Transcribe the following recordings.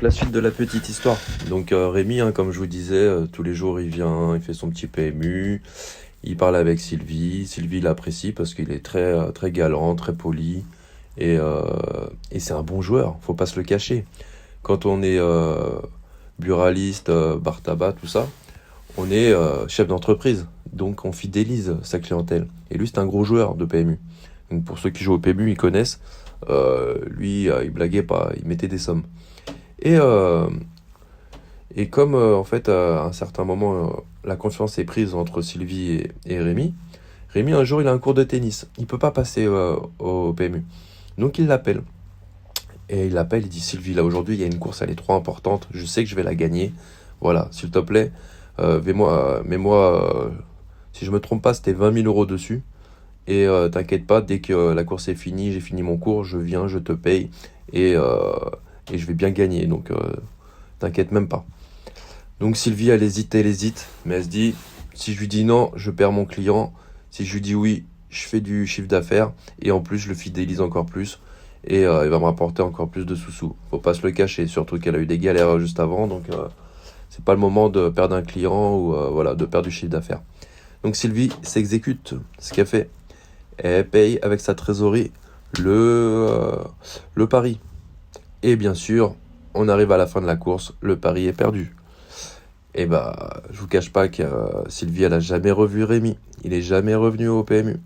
la suite de la petite histoire. Donc Rémi, hein, comme je vous disais, tous les jours il vient, il fait son petit PMU, il parle avec Sylvie. Sylvie l'apprécie parce qu'il est très galant, très poli et et c'est un bon joueur, faut pas se le cacher. Quand on est buraliste, bar tabac, tout ça, on est chef d'entreprise, donc on fidélise sa clientèle. Et lui c'est un gros joueur de PMU. Donc pour ceux qui jouent au PMU, ils connaissent. Lui, il blaguait pas, il mettait des sommes. Et, euh, et comme en fait à un certain moment la confiance est prise entre Sylvie et Rémi, Rémi un jour il a un cours de tennis, il peut pas passer au PMU. Donc il l'appelle. Et il l'appelle, il dit Sylvie, là aujourd'hui il y a une course, elle est trop importante, je sais que je vais la gagner. Voilà, s'il te plaît, mets-moi, si je me trompe pas, c'était 20 000 € dessus. Et t'inquiète pas, dès que la course est finie, j'ai fini mon cours, je viens, je te paye et, euh, et je vais bien gagner. Donc t'inquiète même pas. Donc Sylvie, elle hésite, mais elle se dit, si je lui dis non, je perds mon client. Si je lui dis oui, je fais du chiffre d'affaires et en plus je le fidélise encore plus et il va me rapporter encore plus de sous-sous. Faut pas se le cacher, surtout qu'elle a eu des galères juste avant, donc c'est pas le moment de perdre un client ou voilà, de perdre du chiffre d'affaires. Donc Sylvie s'exécute ce qu'elle fait. Elle paye avec sa trésorerie le, euh, le pari. Et bien sûr, on arrive à la fin de la course, le pari est perdu. Et bah, je vous cache pas que Sylvie, elle a jamais revu Rémi. Il est jamais revenu au PMU.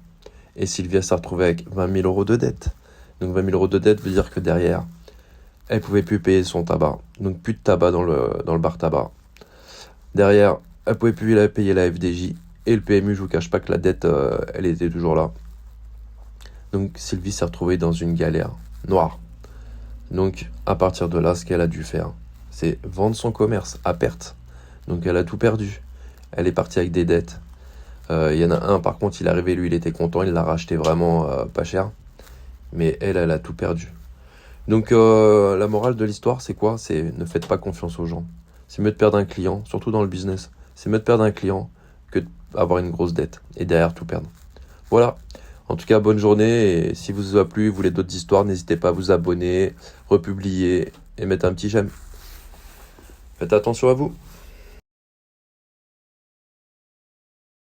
Et Sylvie, elle s'est retrouvée avec 20 000 € de dette. Donc 20 000 € de dette veut dire que derrière, elle pouvait plus payer son tabac. Donc plus de tabac dans le bar tabac. Derrière, elle pouvait plus payer la FDJ. Et le PMU, je vous cache pas que la dette, elle était toujours là. Donc Sylvie s'est retrouvée dans une galère noire. Donc à partir de là, ce qu'elle a dû faire, c'est vendre son commerce à perte. Donc elle a tout perdu. Elle est partie avec des dettes. Il y en a un, par contre, il est arrivé, lui, il était content, il l'a racheté vraiment pas cher. Mais elle a tout perdu. Donc la morale de l'histoire, c'est quoi? C'est ne faites pas confiance aux gens. C'est mieux de perdre un client, surtout dans le business. C'est mieux de perdre un client que d'avoir une grosse dette et derrière tout perdre. Voilà. En tout cas, bonne journée. Et si vous a plu, vous voulez d'autres histoires, n'hésitez pas à vous abonner, republier et mettre un petit j'aime. Faites attention à vous.